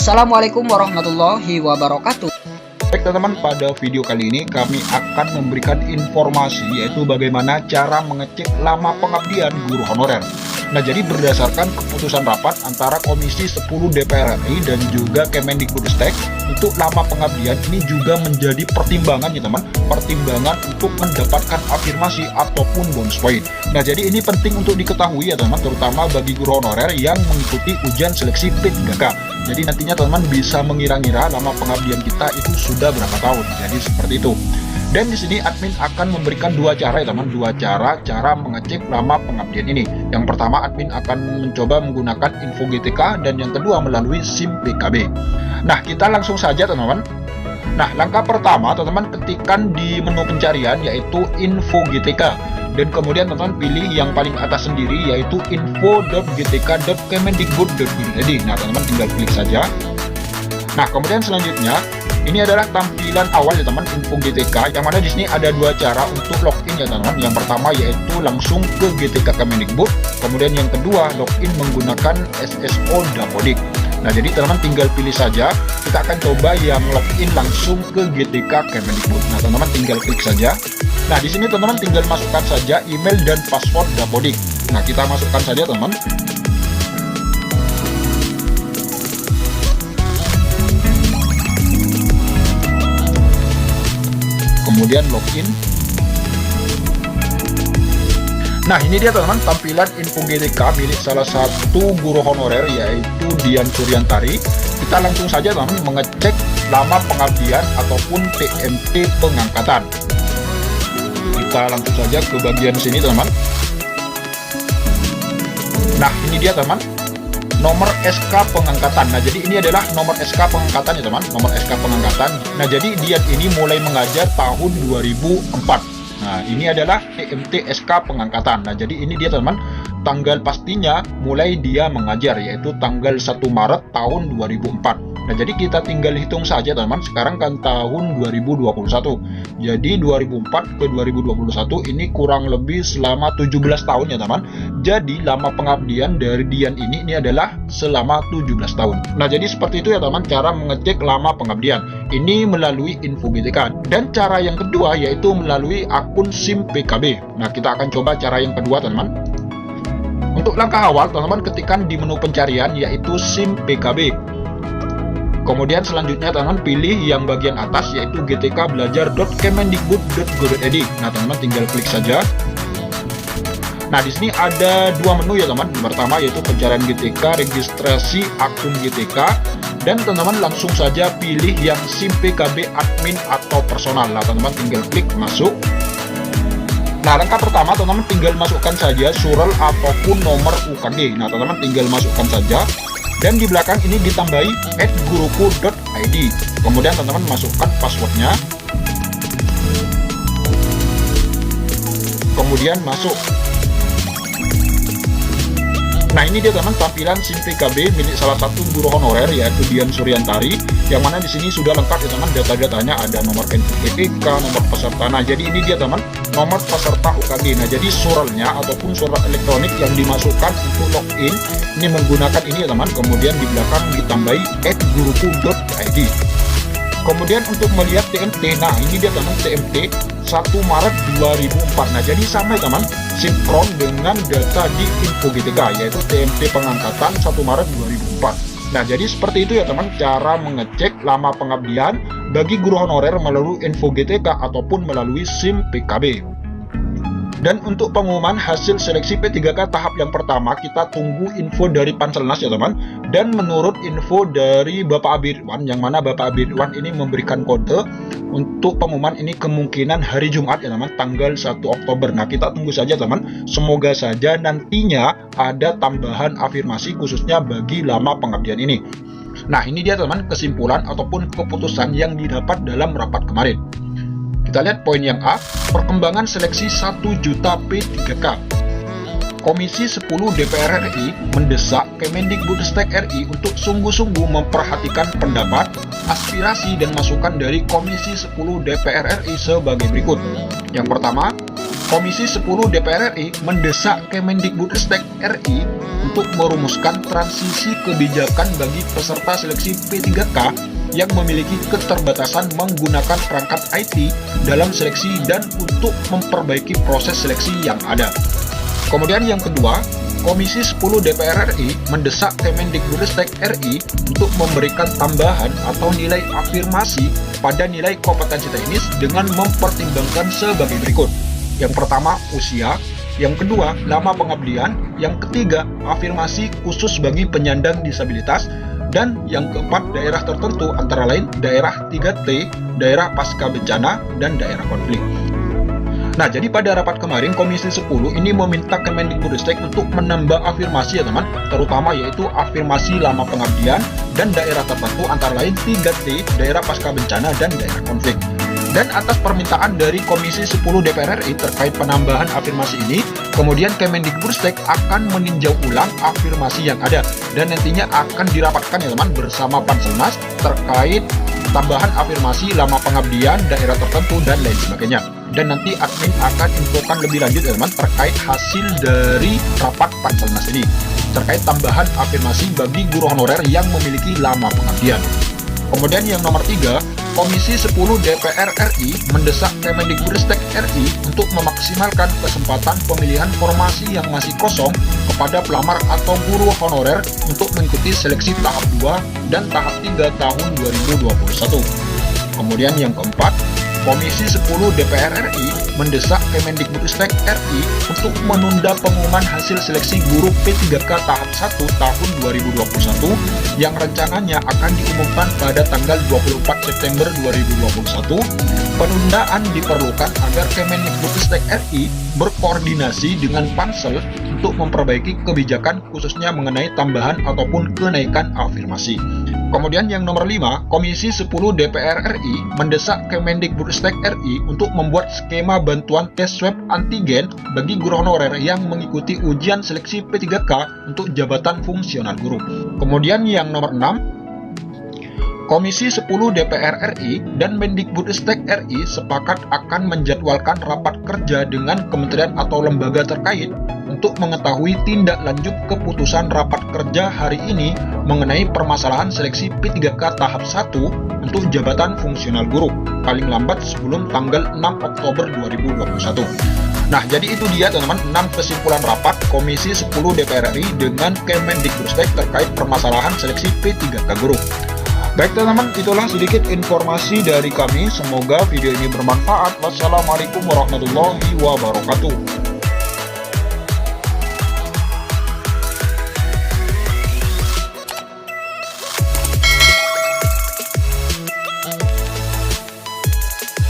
Assalamualaikum warahmatullahi wabarakatuh. Baik teman-teman, pada video kali ini kami akan memberikan informasi yaitu bagaimana cara mengecek lama pengabdian guru honorer. Nah, jadi berdasarkan keputusan rapat antara Komisi 10 DPR RI dan juga Kemendikbudristek, untuk lama pengabdian ini juga menjadi pertimbangan ya teman, pertimbangan untuk mendapatkan afirmasi ataupun bonus poin. Nah, jadi ini penting untuk diketahui ya teman, terutama bagi guru honorer yang mengikuti ujian seleksi P3K. Jadi nantinya teman bisa mengira-ngira lama pengabdian kita itu sudah berapa tahun. Jadi seperti itu. Dan di sini admin akan memberikan dua cara ya teman, dua cara mengecek lama pengabdian ini. Yang pertama, admin akan mencoba menggunakan info GTK dan yang kedua melalui SIM PKB. Nah, kita langsung saja teman-teman. Nah, langkah pertama teman-teman ketikkan di menu pencarian yaitu info GTK. Dan kemudian teman-teman pilih yang paling atas sendiri yaitu info.gtk.kemendikbud.go.id. Nah, teman-teman tinggal klik saja. Nah, kemudian selanjutnya ini adalah tampilan awal ya teman, info GTK, yang mana di sini ada dua cara untuk login ya teman. Yang pertama yaitu langsung ke GTK Kemendikbud, kemudian yang kedua login menggunakan SSO Dapodik. Nah, jadi teman-teman tinggal pilih saja. Kita akan coba yang login langsung ke GTK Kemendikbud. Nah, teman-teman tinggal klik saja. Nah, di sini teman-teman tinggal masukkan saja email dan password Dapodik. Nah, kita masukkan saja teman. Kemudian login. Nah, ini dia teman-teman tampilan info GTK milik salah satu guru honorer yaitu Dian Suryantari. Kita langsung saja teman mengecek lama pengabdian ataupun TMT pengangkatan. Kita langsung saja ke bagian sini teman-teman. Nah, ini dia teman, nomor SK pengangkatan. Nah, jadi ini adalah nomor SK pengangkatan ya teman, nomor SK pengangkatan. Nah, jadi Dian ini mulai mengajar tahun 2004. Nah, ini adalah TMT SK pengangkatan. Nah, jadi ini dia teman, tanggal pastinya mulai dia mengajar yaitu tanggal 1 Maret tahun 2004. Nah, jadi kita tinggal hitung saja teman, sekarang kan tahun 2021. Jadi 2004 ke 2021 ini kurang lebih selama 17 tahun ya teman. Jadi lama pengabdian dari Dian ini adalah selama 17 tahun. Nah, jadi seperti itu ya teman cara mengecek lama pengabdian. Ini melalui info GTK. Dan cara yang kedua yaitu melalui akun SIM PKB. Nah, kita akan coba cara yang kedua teman. Untuk langkah awal teman-teman ketikkan di menu pencarian yaitu SIM PKB. Kemudian selanjutnya teman-teman pilih yang bagian atas yaitu gtkbelajar.kemendikbud.go.id. Nah, teman-teman tinggal klik saja. Nah, di sini ada dua menu ya teman. Yang pertama yaitu pencarian GTK, registrasi akun GTK, dan teman-teman langsung saja pilih yang SIM PKB admin atau personal. Nah, teman-teman tinggal klik masuk. Nah, langkah pertama teman-teman tinggal masukkan saja surel ataupun nomor UKG. Nah, teman-teman tinggal masukkan saja. Dan di belakang ini ditambahi @guruku.id. Kemudian teman-teman masukkan passwordnya. Kemudian masuk. Nah, ini dia teman tampilan SIM PKB milik salah satu guru honorer yaitu Dian Suryantari, yang mana di sini sudah lengkap ya teman, data-datanya ada nomor NPWP, nomor peserta. Nah, jadi ini dia teman, nomor peserta UKG. Nah, jadi surelnya ataupun surat elektronik yang dimasukkan untuk login ini menggunakan ini ya teman. Kemudian di belakang ditambahi @guruku.id. Kemudian untuk melihat TMT, nah ini dia teman TMT 1 Maret 2004. Nah, jadi sama ya teman, sinkron dengan data di info GTK yaitu TMT pengangkatan 1 Maret 2004. Nah, jadi seperti itu ya teman cara mengecek lama pengabdian bagi guru honorer melalui info GTK ataupun melalui SIM PKB. Dan untuk pengumuman hasil seleksi P3K tahap yang pertama, kita tunggu info dari Panselnas ya teman. Dan menurut info dari Bapak Abirwan, yang mana Bapak Abirwan ini memberikan kode untuk pengumuman ini kemungkinan hari Jumat ya teman, tanggal 1 Oktober. Nah, kita tunggu saja teman, semoga saja nantinya ada tambahan afirmasi khususnya bagi lama pengabdian ini. Nah, ini dia teman kesimpulan ataupun keputusan yang didapat dalam rapat kemarin. Kita lihat poin yang A, perkembangan seleksi 1 juta P3K. Komisi 10 DPR RI mendesak Kemendikbudristek RI untuk sungguh-sungguh memperhatikan pendapat, aspirasi, dan masukan dari Komisi 10 DPR RI sebagai berikut. Yang pertama, Komisi 10 DPR RI mendesak Kemendikbudristek RI untuk merumuskan transisi kebijakan bagi peserta seleksi P3K yang memiliki keterbatasan menggunakan perangkat IT dalam seleksi dan untuk memperbaiki proses seleksi yang ada. Kemudian yang kedua, Komisi 10 DPR RI mendesak Kemendikbudristek RI untuk memberikan tambahan atau nilai afirmasi pada nilai kompetensi teknis dengan mempertimbangkan sebagai berikut. Yang pertama, usia. Yang kedua, lama pengabdian. Yang ketiga, afirmasi khusus bagi penyandang disabilitas. Dan yang keempat, daerah tertentu antara lain daerah 3T, daerah pasca bencana, dan daerah konflik. Nah, jadi pada rapat kemarin Komisi 10 ini meminta Kemendikbudristek untuk menambah afirmasi ya teman, terutama yaitu afirmasi lama pengabdian dan daerah tertentu antara lain 3T, daerah pasca bencana, dan daerah konflik. Dan atas permintaan dari Komisi 10 DPR RI terkait penambahan afirmasi ini, kemudian Kemendikbudristek akan meninjau ulang afirmasi yang ada dan nantinya akan dirapatkan ya teman bersama Panselnas terkait tambahan afirmasi lama pengabdian, daerah tertentu, dan lain sebagainya. Dan nanti admin akan infokan lebih lanjut ya teman terkait hasil dari rapat Panselnas ini terkait tambahan afirmasi bagi guru honorer yang memiliki lama pengabdian. Kemudian yang nomor 3, Komisi 10 DPR RI mendesak Kemendikbudristek RI untuk memaksimalkan kesempatan pemilihan formasi yang masih kosong kepada pelamar atau guru honorer untuk mengikuti seleksi tahap 2 dan tahap 3 tahun 2021. Kemudian yang keempat, Komisi 10 DPR RI mendesak Kemendikbudristek RI untuk menunda pengumuman hasil seleksi guru P3K tahap 1 tahun 2021 yang rencananya akan diumumkan pada tanggal 24 September 2021. Penundaan diperlukan agar Kemendikbudristek RI berkoordinasi dengan Pansel untuk memperbaiki kebijakan khususnya mengenai tambahan ataupun kenaikan afirmasi. Kemudian yang nomor 5, Komisi 10 DPR RI mendesak Kemendikbudristek RI untuk membuat skema bantuan tes swab antigen bagi guru honorer yang mengikuti ujian seleksi P3K untuk jabatan fungsional guru. Kemudian yang nomor 6, Komisi 10 DPR RI dan Mendikbudristek RI sepakat akan menjadwalkan rapat kerja dengan kementerian atau lembaga terkait untuk mengetahui tindak lanjut keputusan rapat kerja hari ini mengenai permasalahan seleksi P3K tahap 1 untuk jabatan fungsional guru, paling lambat sebelum tanggal 6 Oktober 2021. Nah, jadi itu dia teman-teman 6 kesimpulan rapat Komisi 10 DPR RI dengan Kemendikbudristek terkait permasalahan seleksi P3K guru. Baik teman-teman, itulah sedikit informasi dari kami. Semoga video ini bermanfaat. Wassalamualaikum warahmatullahi wabarakatuh.